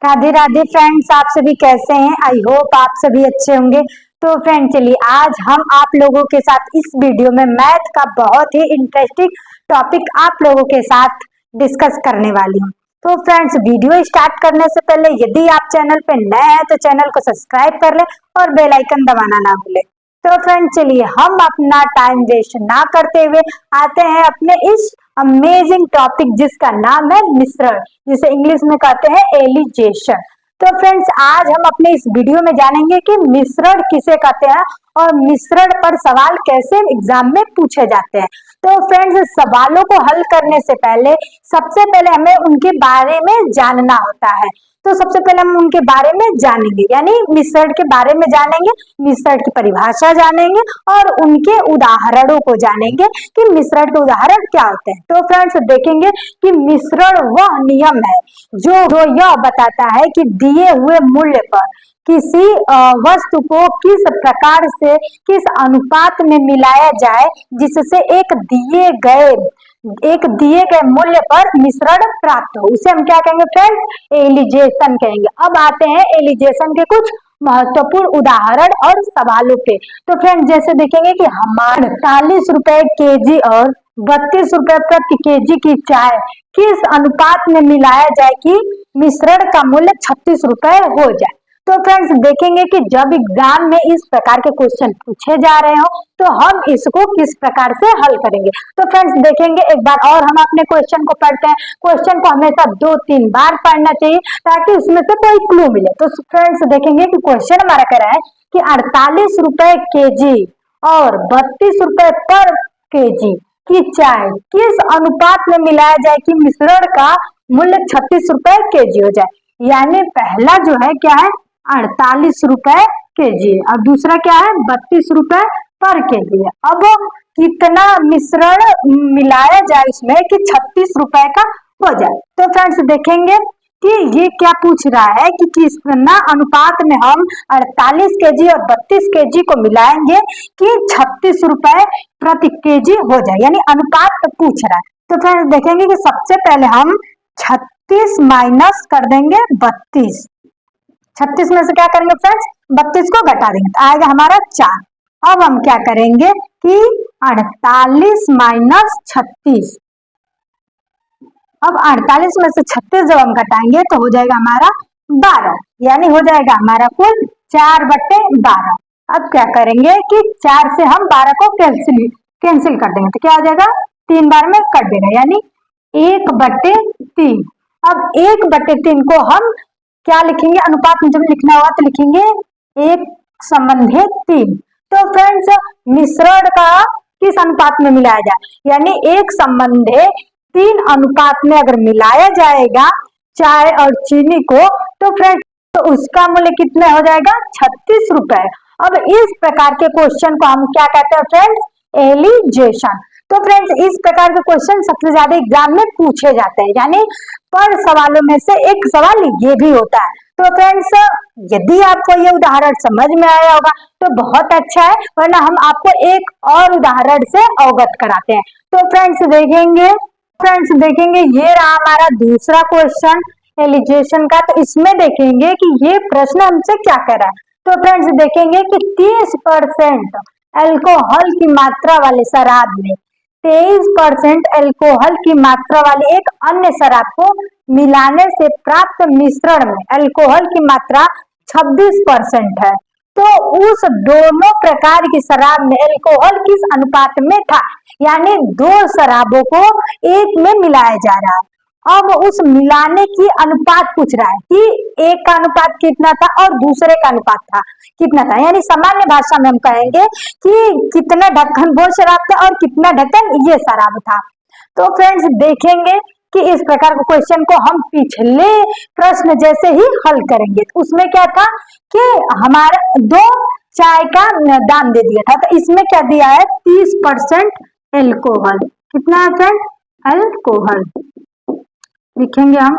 Radhe Radhe friends, आप सभी कैसे हैं। आई होप आप सभी अच्छे होंगे। तो फ्रेंड चलिए आज हम आप लोगों के साथ इस वीडियो में मैथ का बहुत ही इंटरेस्टिंग टॉपिक आप लोगों के साथ डिस्कस करने वाली हूँ। तो फ्रेंड्स वीडियो स्टार्ट करने से पहले यदि आप चैनल पे नए हैं तो चैनल को सब्सक्राइब कर ले और बेल आइकन दबाना ना भूले। तो फ्रेंड चलिए हम अपना टाइम वेस्ट ना करते हुए आते हैं अपने इस अमेजिंग टॉपिक जिसका नाम है मिश्रण, जिसे इंग्लिश में कहते हैं एलिजेशन। तो फ्रेंड्स आज हम अपने इस वीडियो में जानेंगे कि मिश्रण किसे कहते हैं और मिश्रण पर सवाल कैसे एग्जाम में पूछे जाते हैं। तो फ्रेंड्स सवालों को हल करने से पहले सबसे पहले हमें उनके बारे में जानना होता है। तो सबसे पहले हम उनके बारे में जानेंगे, यानी मिश्रण के बारे में जानेंगे, मिश्रण की परिभाषा जानेंगे और उनके उदाहरणों को जानेंगे कि मिश्रण के उदाहरण क्या होते हैं। तो फ्रेंड्स देखेंगे कि मिश्रण वह नियम है जो यह बताता है कि दिए हुए मूल्य पर किसी वस्तु को किस प्रकार से किस अनुपात में मिलाया जाए जिससे एक दिए गए मूल्य पर मिश्रण प्राप्त हो, उसे हम क्या कहेंगे फ्रेंड्स, एलिजेशन कहेंगे। अब आते हैं एलिजेशन के कुछ महत्वपूर्ण उदाहरण और सवालों पे। तो फ्रेंड जैसे देखेंगे कि हमारे 48 रुपए केजी और 32 रुपए प्रति केजी की चाय किस अनुपात में मिलाया जाए कि मिश्रण का मूल्य 36 रुपए हो जाए। तो फ्रेंड्स देखेंगे कि जब एग्जाम में इस प्रकार के क्वेश्चन पूछे जा रहे हो तो हम इसको किस प्रकार से हल करेंगे। तो फ्रेंड्स देखेंगे एक बार और हम अपने क्वेश्चन को पढ़ते हैं। क्वेश्चन को हमेशा 2-3 बार पढ़ना चाहिए ताकि उसमें से कोई क्लू मिले। तो फ्रेंड्स देखेंगे कि क्वेश्चन हमारा कह रहा है कि 48 रुपए केजी और 32 रुपए पर केजी की चाय किस अनुपात में मिलाया जाए कि मिश्रण का मूल्य 36 रुपए केजी हो जाए। यानी पहला जो है क्या है, 48 रुपए केजी और दूसरा क्या है, 32 रुपए पर केजी है। अब कितना मिश्रण मिलाया जाए इसमें कि 36 रुपए का हो जाए। तो फ्रेंड्स देखेंगे कि ये क्या पूछ रहा है कि कितना अनुपात में हम 48 केजी और 32 केजी को मिलाएंगे कि 36 रुपए प्रति केजी हो जाए, यानी अनुपात पूछ रहा है। तो फ्रेंड्स देखेंगे कि सबसे पहले हम 36 माइनस कर देंगे 32। 36 में से क्या करेंगे फ्रेंड्स, 32 को घटा देंगे तो आएगा हमारा 4। अब हम क्या करेंगे कि 48 माइनस 36, अब 48 में से 36 जब हम घटाएंगे तो हो जाएगा हमारा 12, यानी हो जाएगा हमारा कुल 4/12। अब क्या करेंगे कि 4 से हम 12 को कैंसिल कर देंगे तो क्या हो जाएगा, 3 बार में कट देगा, यानी 1/3। अब 1/3 को हम क्या लिखेंगे, अनुपात में जब लिखना होगा तो लिखेंगे 1/3। तो फ्रेंड्स मिश्रण का किस अनुपात में मिलाया जाए, यानी 1/3 अनुपात में अगर मिलाया जाएगा चाय और चीनी को तो फ्रेंड्स तो उसका मूल्य कितना हो जाएगा, 36 रुपए। अब इस प्रकार के क्वेश्चन को हम क्या कहते हैं फ्रेंड्स, एलिजेशन। तो फ्रेंड्स इस प्रकार के क्वेश्चन सबसे ज्यादा एग्जाम में पूछे जाते हैं, यानी पर सवालों में से एक सवाल ये भी होता है। तो फ्रेंड्स यदि आपको ये उदाहरण समझ में आया होगा तो बहुत अच्छा है, वरना हम आपको एक और उदाहरण से अवगत कराते हैं। तो फ्रेंड्स देखेंगे ये रहा हमारा दूसरा क्वेश्चन एलिजेशन का। तो इसमें देखेंगे कि ये प्रश्न हमसे क्या कर रहा है। तो फ्रेंड्स देखेंगे कि 30% अल्कोहल की मात्रा वाले शराब में 23% अल्कोहल की मात्रा वाली एक अन्य शराब को मिलाने से प्राप्त मिश्रण में अल्कोहल की मात्रा 26% है। तो उस दोनों प्रकार की शराब में अल्कोहल किस अनुपात में था, यानी दो शराबों को एक में मिलाया जा रहा है। अब उस मिलाने की अनुपात पूछ रहा है कि एक का अनुपात कितना था और दूसरे का अनुपात था कितना था, यानी सामान्य भाषा में हम कहेंगे कि कितना ढक्कन वो शराब था और कितना ढक्कन ये शराब था। तो फ्रेंड्स देखेंगे कि इस प्रकार के क्वेश्चन को हम पिछले प्रश्न जैसे ही हल करेंगे। उसमें क्या था कि हमारा 2 चाय का दाम दे दिया था, तो इसमें क्या दिया है, 30% अल्कोहल। कितना है फ्रेंड, अल्कोहल लिखेंगे हम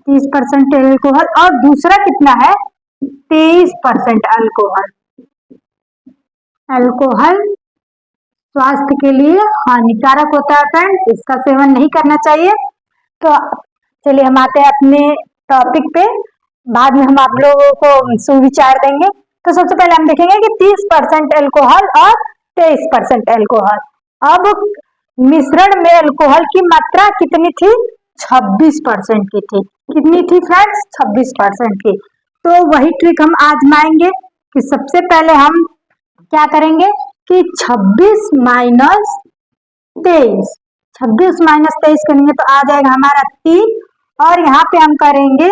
30% अल्कोहल और दूसरा कितना है 23% अल्कोहल स्वास्थ्य के लिए हानिकारक होता है फ्रेंड्स, इसका सेवन नहीं करना चाहिए। तो चलिए हम आते हैं अपने टॉपिक पे, बाद में हम आप लोगों को सुविचार देंगे। तो सबसे पहले हम देखेंगे कि 30% अल्कोहल और 23% अल्कोहल। अब मिश्रण में अल्कोहल की मात्रा कितनी थी? 26% की थी। कितनी थी फ्रेंड्स? 26% की। तो वही ट्रिक हम आजमाएंगे कि सबसे पहले हम क्या करेंगे कि 26 माइनस 23, 26 माइनस 23 करेंगे तो आ जाएगा हमारा 3, और यहाँ पे हम करेंगे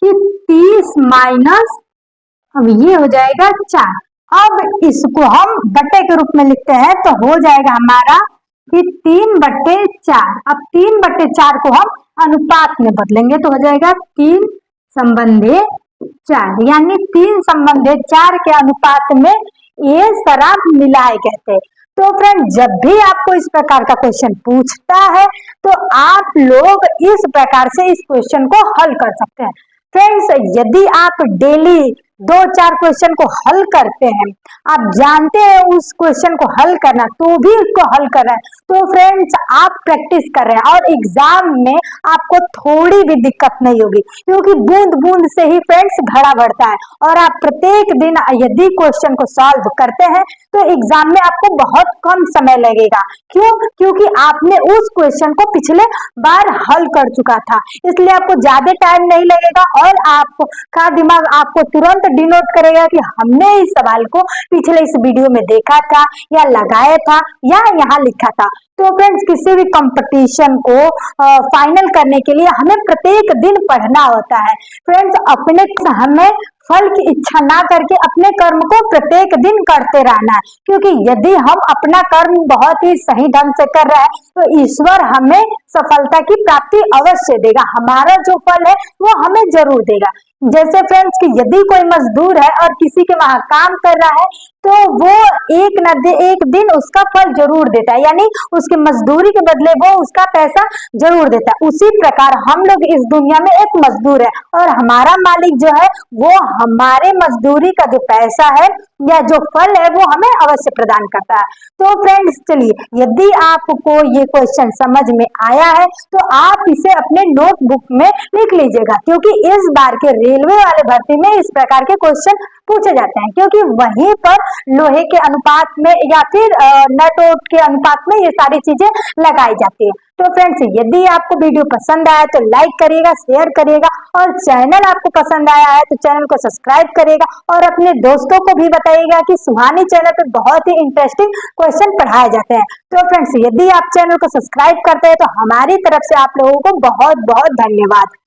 कि 30 माइनस, अब ये हो जाएगा 4। अब इसको हम बटे के रूप में लिखते हैं तो हो जाएगा हमारा कि 3/4। अब 3/4 को हम अनुपात में बदलेंगे तो हो जाएगा 3 संबंधे 4, यानी 3 संबंधे 4 के अनुपात में ये शराब मिलाए कहते हैं। तो फ्रेंड जब भी आपको इस प्रकार का क्वेश्चन पूछता है तो आप लोग इस प्रकार से इस क्वेश्चन को हल कर सकते हैं। फ्रेंड्स यदि आप डेली 2-4 क्वेश्चन को हल करते हैं, आप जानते हैं उस क्वेश्चन को हल करना तो भी उसको हल कर रहे हैं, तो फ्रेंड्स आप प्रैक्टिस कर रहे हैं और एग्जाम में आपको थोड़ी भी दिक्कत नहीं होगी, क्योंकि बूंद बूंद से ही फ्रेंड्स घड़ा बढ़ता है। और आप प्रत्येक दिन यदि क्वेश्चन को सॉल्व करते हैं तो एग्जाम में आपको बहुत कम समय लगेगा। क्यों? क्योंकि आपने उस क्वेश्चन को पिछले बार हल कर चुका था, इसलिए आपको ज्यादा टाइम नहीं लगेगा और आपका दिमाग आपको तुरंत डिनोट करेगा कि हमने इस सवाल को पिछले इस वीडियो में देखा था या लगाया था या यहाँ लिखा था। तो फ्रेंड्स किसी भी कंपटीशन को फाइनल करने के लिए हमें प्रत्येक दिन पढ़ना होता है। फ्रेंड्स अपने हमें फल की इच्छा ना करके अपने कर्म को प्रत्येक दिन करते रहना है, क्योंकि यदि हम अपना कर्म बहुत ही सही ढंग से कर रहे हैं तो ईश्वर हमें सफलता की प्राप्ति अवश्य देगा, हमारा जो फल है वो हमें जरूर देगा। जैसे फ्रेंड्स कि यदि कोई मजदूर है और किसी के वहां काम कर रहा है तो वो एक दिन उसका फल जरूर देता है, यानी उसकी मजदूरी के बदले वो उसका पैसा जरूर देता है। उसी प्रकार हम लोग इस दुनिया में एक मजदूर है और हमारा मालिक जो है वो हमारे मजदूरी का जो पैसा है या जो फल है वो हमें अवश्य प्रदान करता है। तो फ्रेंड्स चलिए, यदि आपको ये क्वेश्चन समझ में आया है तो आप इसे अपने नोटबुक में लिख लीजिएगा, क्योंकि इस बार के रेलवे वाले भर्ती में इस प्रकार के क्वेश्चन पूछे जाते हैं, क्योंकि वहीं पर लोहे के अनुपात में या फिर नट वोट के अनुपात में ये सारी चीजें लगाई जाती है। तो फ्रेंड्स यदि आपको वीडियो पसंद आया तो लाइक करिएगा, शेयर करिएगा, और चैनल आपको पसंद आया है तो चैनल को सब्सक्राइब करिएगा और अपने दोस्तों को भी बताइएगा कि सुहानी चैनल पे बहुत ही इंटरेस्टिंग क्वेश्चन पढ़ाए जाते हैं। तो फ्रेंड्स यदि आप चैनल को सब्सक्राइब करते हैं तो हमारी तरफ से आप लोगों को बहुत बहुत धन्यवाद।